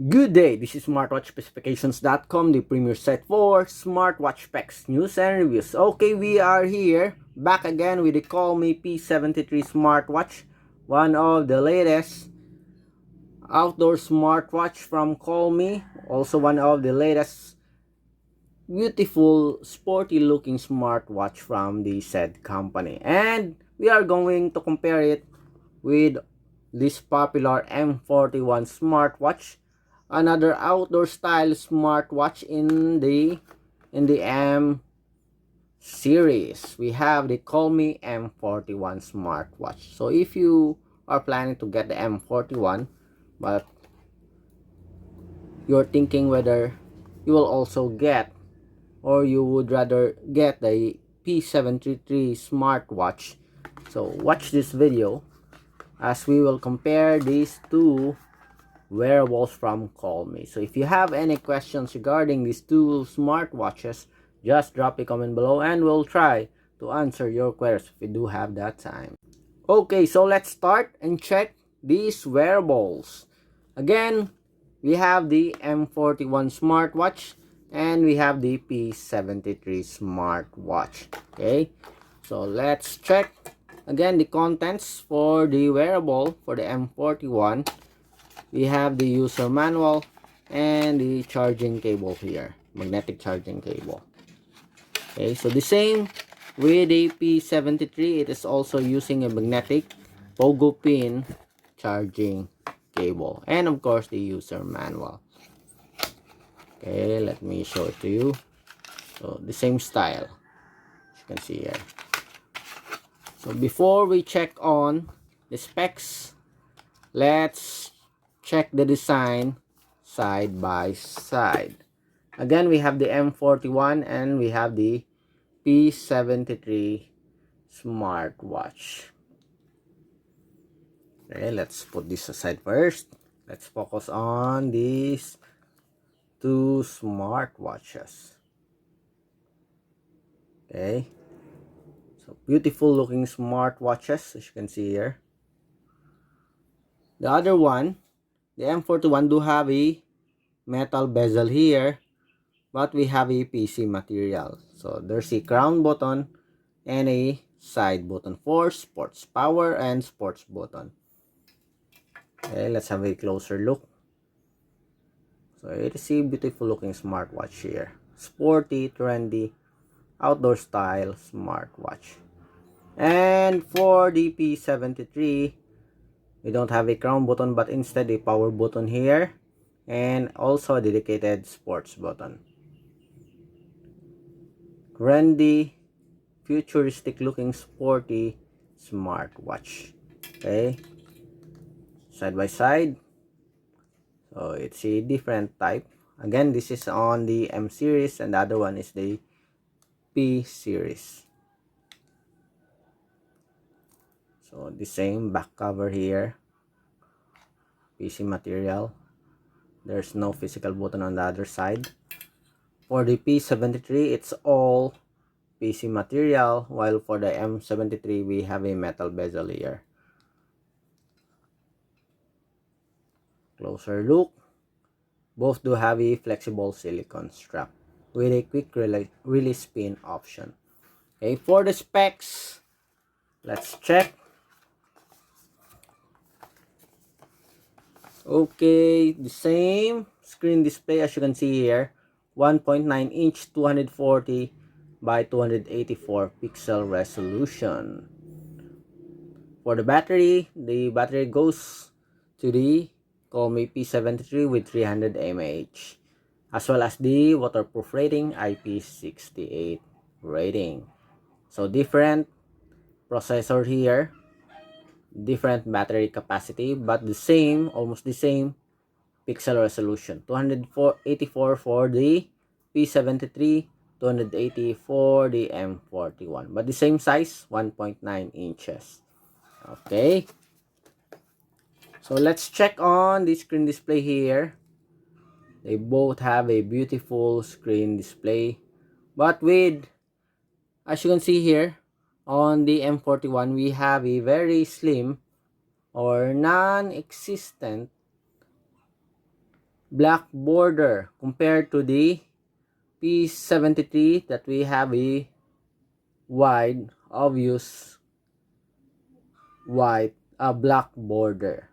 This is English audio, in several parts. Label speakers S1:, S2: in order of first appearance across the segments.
S1: Good day, this is smartwatchspecifications.com, the premier site for smartwatch specs, news, and reviews. Okay, we are here, back again with the Colmi P73 Smartwatch, one of the latest outdoor smartwatch from Colmi, also one of the latest beautiful, sporty looking smartwatch from the said company. And we are going to compare it with this popular M41 smartwatch, another outdoor style smartwatch in the M series. We have the Colmi M41 smartwatch. So if you are planning to get the M41 but you're thinking whether you will also get, or you would rather get, the P73 smartwatch, so watch this video as we will compare these two wearables from Colmi. So if you have any questions regarding these two smartwatches, just drop a comment below and we'll try to answer your queries if we do have that time. Okay, so let's start and check these wearables. Again, we have the M41 smartwatch and we have the P73 smartwatch. Okay, so let's check again the contents for the wearable. For the M41, we have the user manual and the charging cable here, magnetic charging cable. Okay, so the same with the P73, it is also using a magnetic pogo pin charging cable, and of course the user manual. Okay, let me show it to you. So the same style, as you can see here. So before we check on the specs, let's check the design side by side. Again, we have the M41 and we have the P73 smartwatch. Okay, let's put this aside first. Let's focus on these two smartwatches. Okay, so beautiful looking smartwatches, as you can see here. The other one, the M41, do have a metal bezel here, but we have a PC material. So there's a crown button and a side button for sports power and sports button. Okay, let's have a closer look. So it is a beautiful looking smartwatch here. Sporty, trendy, outdoor style smartwatch. And for the P73, we don't have a crown button but instead a power button here and also a dedicated sports button. Trendy, futuristic looking sporty smartwatch. Okay, side by side. So it's a different type. Again, this is on the M series and the other one is the P series. So the same back cover here, PC material. There's no physical button on the other side. For the P73, it's all PC material, while for the M73 we have a metal bezel here. Closer look. Both do have a flexible silicone strap with a quick release pin option. Okay, for the specs, let's check. Okay, the same screen display as you can see here, 1.9 inch 240 by 284 pixel resolution. For the battery goes to the Colmi P73 with 300 mAh, as well as the waterproof rating IP68 rating. So different processor here, different battery capacity, but the same, almost the same pixel resolution. 284 for the P73, 280 for the M41, but the same size, 1.9 inches. Okay, so let's check on the screen display here. They both have a beautiful screen display, but with, as you can see here, on the M41 we have a very slim or non-existent black border compared to the P73 that we have a wide, obvious white, black border.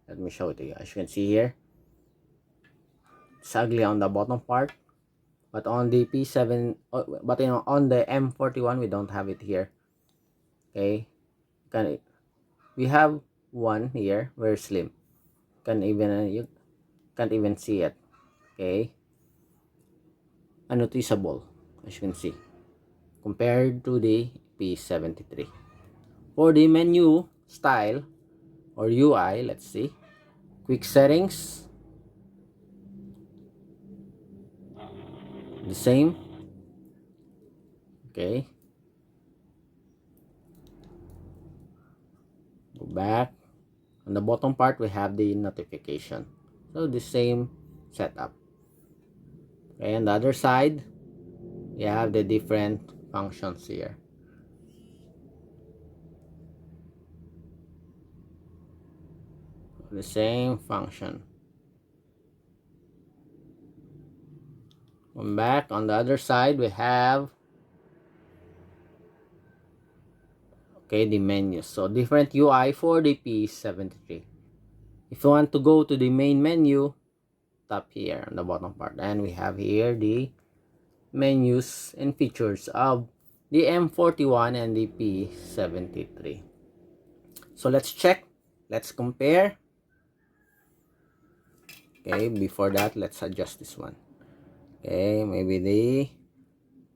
S1: Let me show it to you. As you can see here, it's ugly on the bottom part, but on the P7, but on the M41 we don't have it here. Okay, we have one here, very slim. You can't even see it. Okay, unnoticeable, as you can see, compared to the P73. For the menu style or UI, let's see. Quick settings, the same. Okay, go back. On the bottom part, we have the notification. So the same setup. Okay, on the other side, you have the different functions here. The same function. Come back. On the other side, we have the menus. So different UI for the P73. If you want to go to the main menu, tap here on the bottom part, and we have here the menus and features of the M41 and the P73. So let's check, let's compare. Okay, before that, let's adjust this one. Okay, maybe the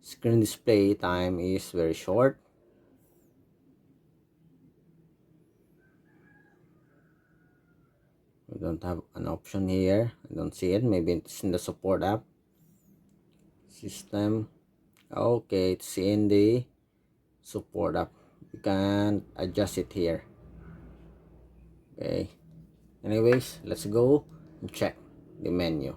S1: screen display time is very short. We don't have an option here. I don't see it. Maybe it's in the support app. System. Okay, it's in the support app. We can adjust it here. Okay. Anyways, let's go and check the menu.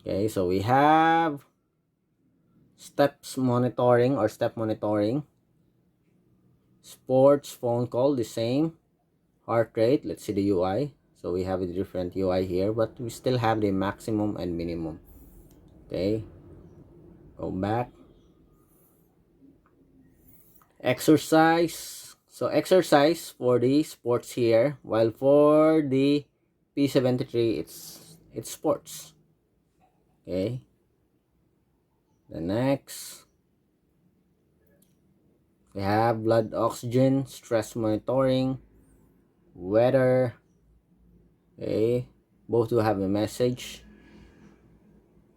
S1: Okay, so we have steps monitoring or step monitoring. Sports, phone call, the same. Heart rate, let's see the UI. So we have a different UI here, but we still have the maximum and minimum. Okay, go back. Exercise. So exercise for the sports here, while for the P73 it's sports. Okay. The next, we have blood oxygen, stress monitoring, weather. Okay, both will have a message.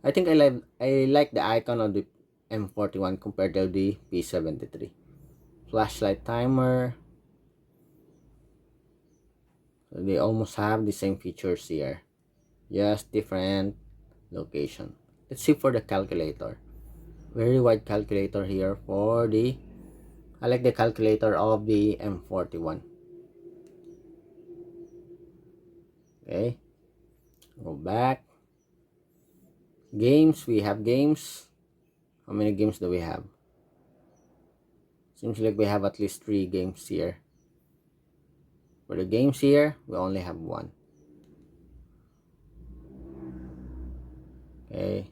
S1: I think I like the icon of the M41 compared to the P73. Flashlight timer. So they almost have the same features here, just different location. Let's see for the calculator. Very wide calculator here for the. I like the calculator of the M41. Okay, go back. Games, we have games. How many games do we have? Seems like we have at least 3 games here. For the games here, we only have 1. Okay,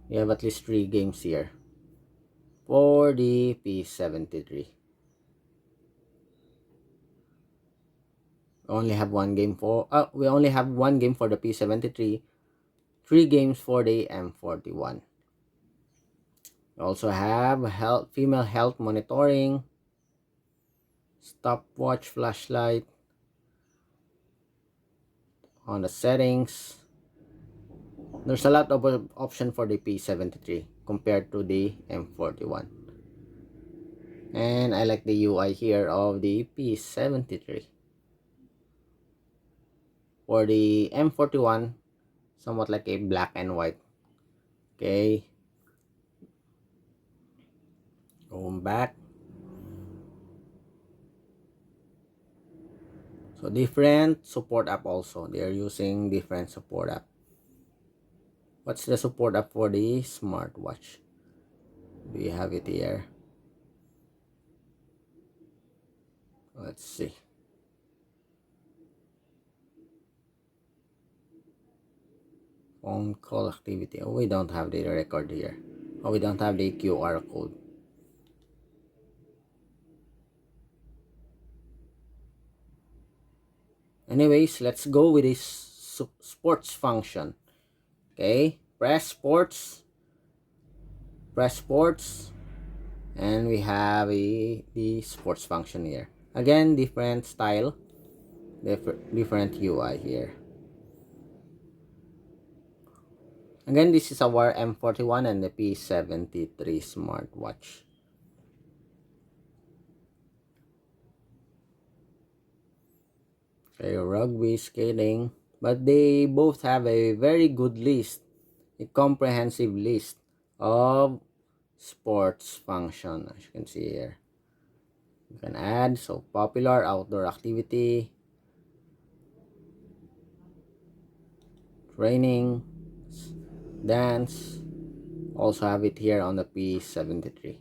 S1: we have at least 3 games here for the P73. We only have one game for the P73, 3 games for the M41. We also have female health monitoring, stopwatch, flashlight. On the settings, there's a lot of option for the P73 compared to the M41. And I like the UI here of the P73. For the M41, somewhat like a black and white. Okay, going back. So different support app also. They are using different support app. What's the support app for the smartwatch? Do you have it here? let's see. Phone call activity. Oh, we don't have the record here. Oh, we don't have the QR code. Anyways, let's go with this sports function. Okay, press sports, and we have the sports function here. Again, different style, different UI here. Again, this is our M41 and the P73 Smartwatch. Okay, rugby, skating, but they both have a very good list, a comprehensive list of sports function, as you can see here. You can add, so popular outdoor activity, training, dance, also have it here on the P73.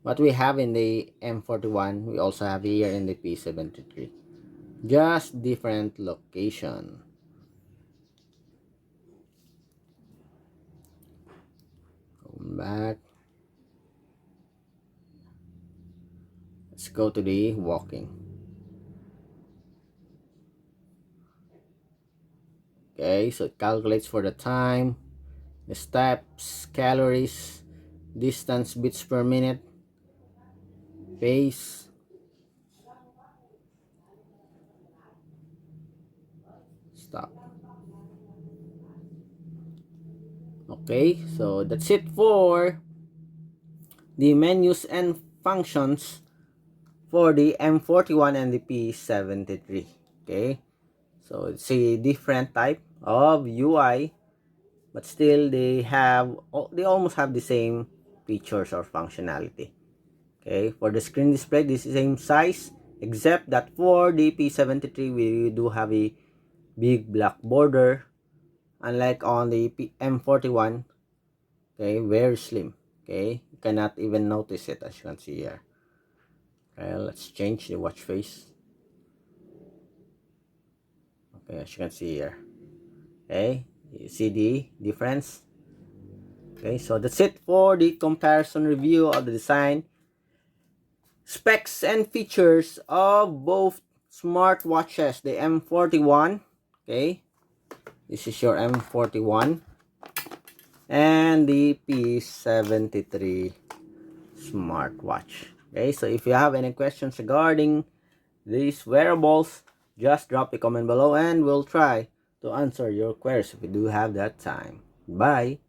S1: What we have in the M41, we also have here in the P73. Just different location. Come back. Let's go to the walking. Okay, so it calculates for the time, the steps, calories, distance, beats per minute, pace, stop. Okay, so that's it for the menus and functions for the M41 and the P73. Okay, so it's a different type of UI, but still they almost have the same features or functionality. Okay, for the screen display, this is the same size, except that for the P73 we do have a big black border, unlike on the M41. Okay, very slim. Okay, you cannot even notice it, as you can see here. Okay, let's change the watch face. Okay, as you can see here. Okay, you see the difference. Okay, so that's it for the comparison review of the design, specs, and features of both smartwatches, the M41. Okay, this is your M41, and the P73 smartwatch. Okay, so if you have any questions regarding these wearables, just drop a comment below and we'll try to answer your queries if we do have that time. Bye.